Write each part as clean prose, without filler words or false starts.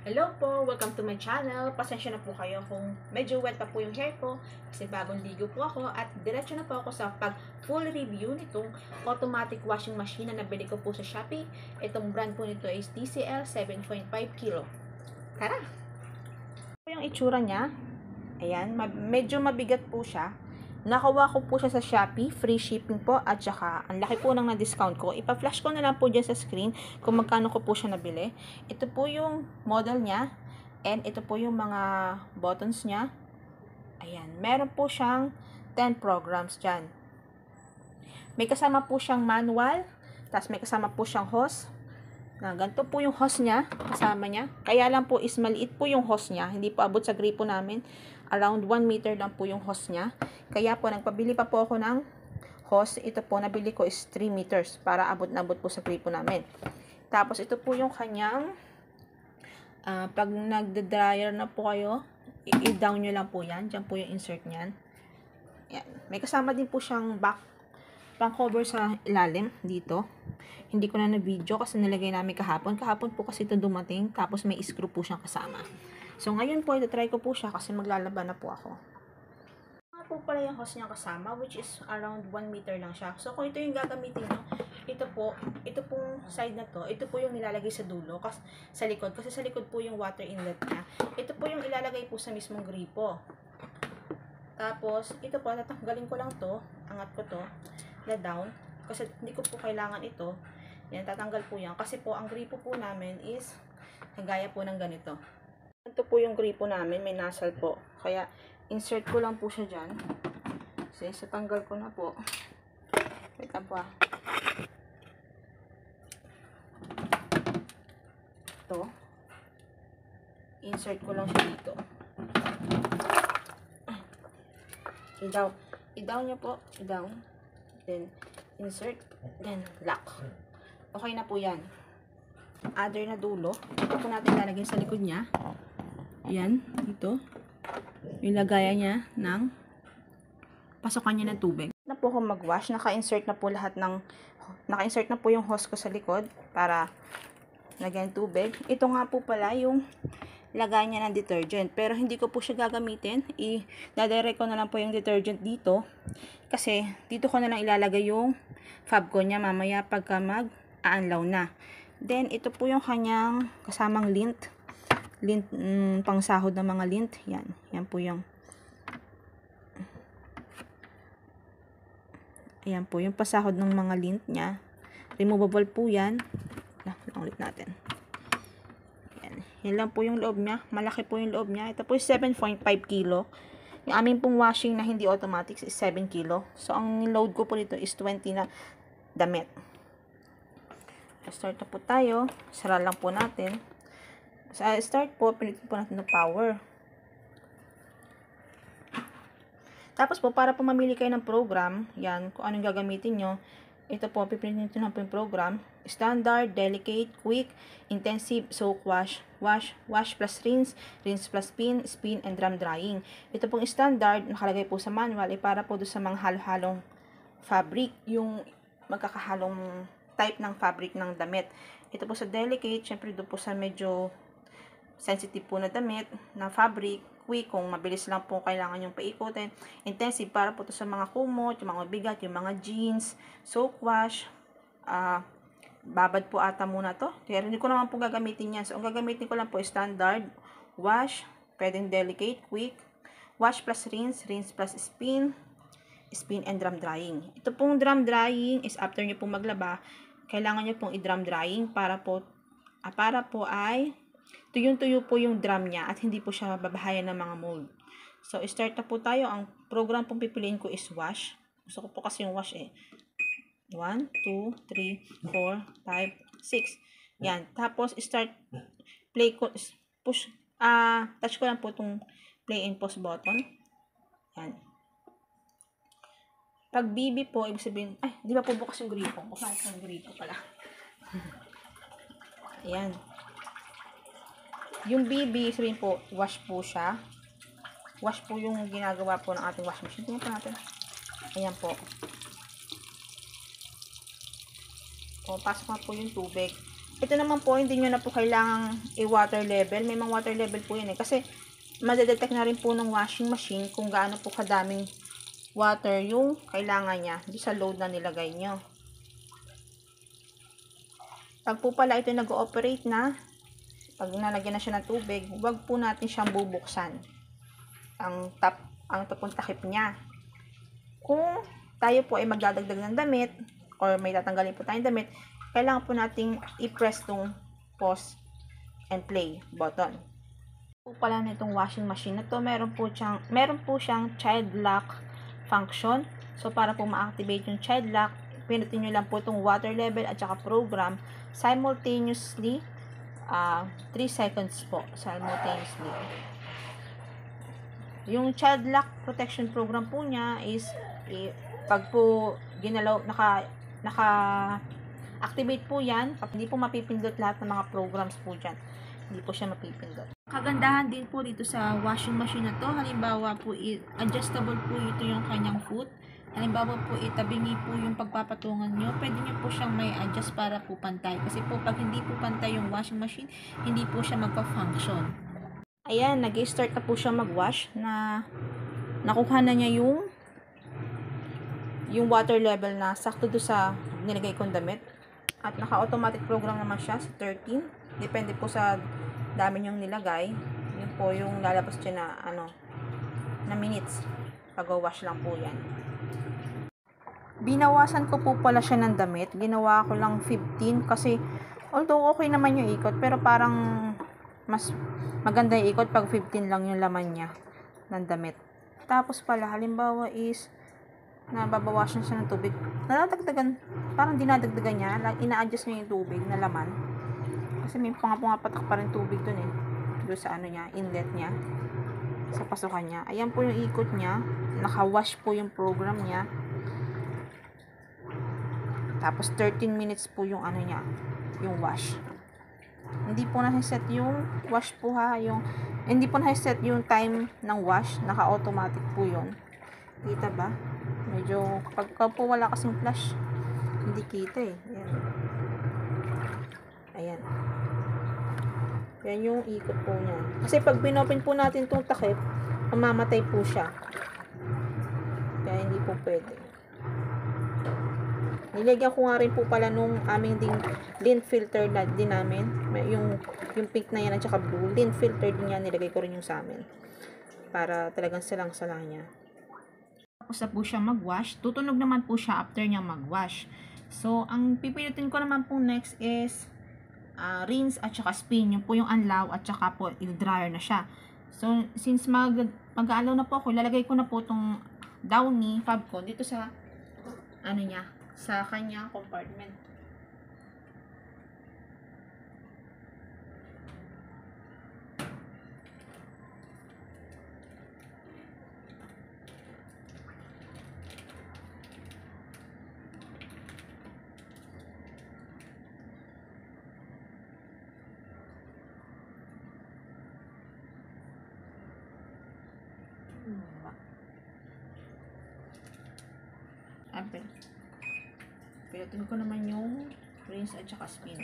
Hello po! Welcome to my channel. Pasensya na po kayo kung medyo wet pa po yung hair ko kasi bagong ligo po ako at diretso na po ako sa full review nitong automatic washing machine na nabili ko po sa Shopee. Itong brand po nito is TCL 7.5 kilo. Tara! Ito yung itsura niya. Ayan, medyo mabigat po siya. Nakawa ko po siya sa Shopee, free shipping po, at saka ang laki po ng na-discount ko. Ipa-flash ko na lang po dyan sa screen kung magkano ko po siya nabili. Ito po yung model niya, and ito po yung mga buttons niya. Ayan, meron po siyang 10 programs dyan. May kasama po siyang manual, tapos may kasama po siyang hose. Ganito po yung hose niya, kasama niya. Kaya lang po is maliit po yung hose niya, hindi po abot sa gripo namin. Around 1 meter lang po yung hose niya. Kaya po, nagpabili pa po ako ng hose. Ito po, nabili ko is 3 meters para abot na abot po sa gripo namin. Tapos, ito po yung kanyang pag nagda-dryer na po kayo, i-down nyo lang po yan. Diyan po yung insert niyan. Yan. May kasama din po siyang pang cover sa ilalim dito. Hindi ko na na-video kasi nilagay namin kahapon. Kahapon po kasi ito dumating. Tapos may screw po siyang kasama. So, ngayon po, ito-try ko po siya kasi maglalaban na po ako. Nga po pala yung hose niya kasama, which is around 1 meter lang siya. So, kung ito yung gagamitin nyo, ito pong side na to, ito po yung nilalagay sa dulo, sa likod. Kasi sa likod po yung water inlet niya. Ito po yung ilalagay po sa mismong gripo. Tapos, ito po, tatanggalin ko lang to, angat ko to, na down. Kasi hindi ko po kailangan ito. Yan, tatanggal po yan. Kasi po, ang gripo po namin is, kagaya po ng ganito. Ito po yung gripo namin, may nozzle po. Kaya, insert ko lang po siya dyan. Kasi, sa tanggal ko na po. Wait lang po ah. Ito. Insert ko lang siya dito. I-down nyo po. I-down. Then, insert. Then, lock. Okay na po yan. Other na dulo. Ito po natin lalagay sa likod niya. Yan, dito. Yung lagayan niya ng pasokan niya ng tubig. Na po ako mag-wash, naka-insert na po yung hose ko sa likod para lagyan tubig. Ito nga po pala yung lagayan niya ng detergent. Pero hindi ko po siya gagamitin. I-direct ko na lang po yung detergent dito. Kasi dito ko na lang ilalagay yung fab ko niya mamaya pagka mag-aanlaw na. Then, ito po yung kanyang kasamang lint. Pang sahod ng mga lint. Yan. Yan po yung ayan po yung pasahod ng mga lint niya. Removable po yan. Ulit natin. Yan. Yan lang po yung loob niya. Malaki po yung loob niya. Ito po is 7.5 kilo. Yung amin pong washing na hindi automatic is 7 kilo. So, ang load ko po nito is 20 na damit. Start na po tayo. Sara lang po natin. Sa start po, pilitin po natin ng power. Tapos po, para po mamili kayo ng program, yan, kung anong gagamitin nyo, ito po, pipilitin nyo po yung program. Standard, Delicate, Quick, Intensive, Soak, Wash, Wash plus Rinse, Rinse plus Spin, Spin, and Drum Drying. Ito pong standard, nakalagay po sa manual, para po doon sa mga halo-halong fabric, yung magkakahalong type ng fabric ng damit. Ito po sa Delicate, syempre doon po sa medyo sensitive po na damit, na fabric. Quick, kung mabilis lang po kailangan yung paikutin. Intensive, para po to sa mga kumot, yung mga bigat, yung mga jeans. Soak, wash. Babad po ata muna to. Kaya hindi ko naman po gagamitin yan. So, ang gagamitin ko lang po is standard, wash, pwedeng delicate, quick, wash plus rinse, rinse plus spin, spin and drum drying. Ito pong drum drying is after nyo pong maglaba, kailangan nyo pong i-drum drying para po ay tuyong-tuyo po yung drum niya at hindi po siya babahayan ng mga mold. So, start na po tayo. Ang program pong pipiliin ko is wash. Gusto ko po kasi yung wash eh. 1, 2, 3, 4, 5, 6. Yan. Tapos, start, play ko, push, touch ko lang po itong play and pause button. Yan. Pag BB po, ibig sabihin, ay, di ba po bukas yung gripo? Bukas yung gripo pala. Ayan. Yung BB, sabihin po, wash po siya. Wash po yung ginagawa po ng ating washing machine. Tingnan po natin. Ayan po. O, pasok na po yung tubig. Ito naman po, hindi nyo na po kailangang i-water level. May mga water level po yan eh. Kasi, madedetect na rin po ng washing machine kung gaano po kadaming water yung kailangan niya doon sa load na nilagay nyo. Pag po pala ito nag-ooperate na, pag nalagyan na siya ng tubig, huwag po natin siyang bubuksan. Ang tapong takip niya. Kung tayo po ay magdadagdag ng damit, or may tatanggalin po tayong damit, kailangan po nating i-press tong pause and play button. Po pala nitong washing machine na to, meron po siyang child lock function. So, para po ma-activate yung child lock, pinutin nyo lang po itong water level at saka program simultaneously, 3 seconds po simultaneously. Yung child lock protection program po niya is pag po ginalaw, naka-activate po yan, hindi po mapipindot lahat ng mga programs po dyan. Hindi po siya mapipindot. Kagandahan din po dito sa washing machine na to, halimbawa po, adjustable po ito yung kanyang foot. Halimbawa po, itabingi po yung pagpapatungan nyo, pwede nyo po siyang may adjust para po pantay. Kasi po, pag hindi po pantay yung washing machine, hindi po siya magpa-function. Ayan, nag-start na po siya mag-wash na nakuha na niya yung water level na sakto do sa nilagay kong damit. At naka-automatic program naman siya sa 13. Depende po sa dami niyong nilagay. Yun po yung lalabas siya na minutes. Pag-wash lang po yan. Binawasan ko po pala siya ng damit. Ginawa ko lang 15 kasi although okay naman yung ikot, pero parang mas maganda yung ikot pag 15 lang yung laman niya ng damit. Tapos pala, halimbawa is nababawasan siya ng tubig. Nadadagdagan, parang dinadagdagan niya. Ina-adjust niya yung tubig na laman. Kasi may pumapatak pa rin tubig dun eh. Doon sa niya, inlet niya. Sa pasukan niya. Ayan po yung ikot niya. Naka-wash po yung program niya. Tapos 13 minutes po yung niya, yung wash. Hindi po na-set yung wash po ha, hindi po na-set yung time ng wash, naka-automatic po yun. Kita ba? Medyo, pagka po wala kasing flash, hindi kita eh. Ayan. Yan yung ikot po niya. Kasi pag pinopen po natin itong takip, mamamatay po siya. Kaya hindi po pwede. Nilagyan ko nga rin po pala nung aming lint filter na din namin. Yung pink na yan at saka blue. Lint filter din yan. Nilagay ko rin yung sa amin. Para talagang salang-salang niya. Tapos na po siya mag-wash. Tutunog naman po siya after niya mag-wash. So, ang pipilitin ko naman po next is rinse at saka spin. Yung po yung unlaw at saka po yung dryer na siya. So, since mag-aalaw na po ako, lalagay ko na po itong Downy Fabcon dito sa niya, sa kanyang compartment. Ape. Pilutin ko naman yung rinse at saka spin.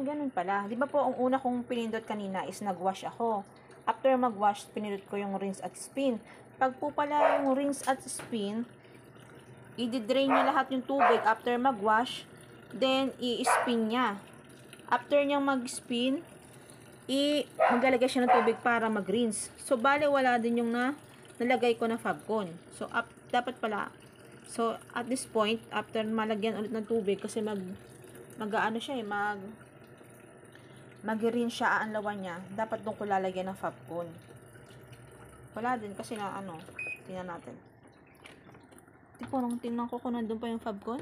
Ganun pala. Di ba po, ang una kong pinindot kanina is nag-wash ako. After mag-wash, pinindot ko yung rinse at spin. Pag po pala yung rinse at spin, i-drain niya lahat yung tubig after mag-wash, then i-spin niya. After niyang mag-spin, maglalagay siya ng tubig para mag-rinse. So, bale wala din yung nalagay ko na Fabcon. So, dapat pala, so, at this point, after malagyan ulit ng tubig, kasi mag-ano siya eh, mag-rinse siya, aanlawan niya, dapat doon ko lalagyan ng Fabcon. Wala din kasi tingnan natin. Tingnan ko kung nandun pa yung Fabcon.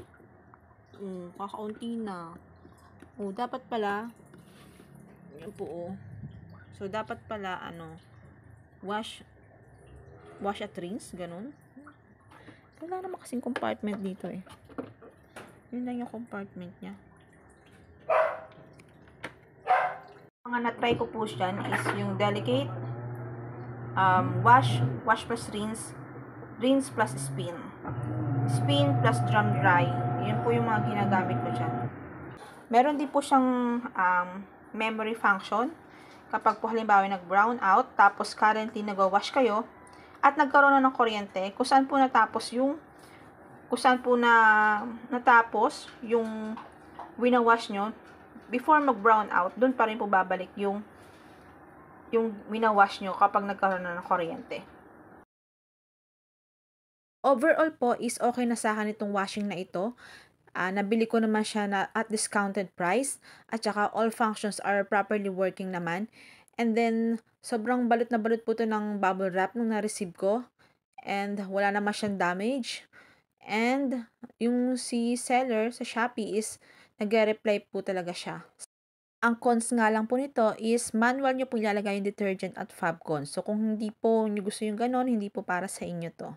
Kakaunti na. Dapat pala, yan po So, dapat pala, wash at rinse, ganun. Wala naman kasing compartment dito eh. Yun lang yung compartment niya. Mga na-try ko po dyan is yung Delicate, wash plus rinse plus spin plus drum dry. Yun po yung mga ginagamit ko dyan. Meron din po siyang memory function. Kapag po halimbawa nag-brown out, tapos currently nag-wash kayo, at nagkaroon na ng kuryente, kung saan po natapos yung winawash nyo, before mag-brown out, dun pa rin po babalik yung winawash nyo kapag nagkaroon na ng kuryente. Overall po is okay na sa akin itong washing na ito. Nabili ko naman siya at discounted price, at saka all functions are properly working naman. And then, sobrang balot na balot po ito ng bubble wrap nung na-receive ko. And wala naman siyang damage. And yung si seller sa Shopee is nagre-reply po talaga siya. Ang cons nga lang po nito is manual nyo po ilalagay yung detergent at Fabcon. So kung hindi po nyo gusto yung ganon, hindi po para sa inyo to.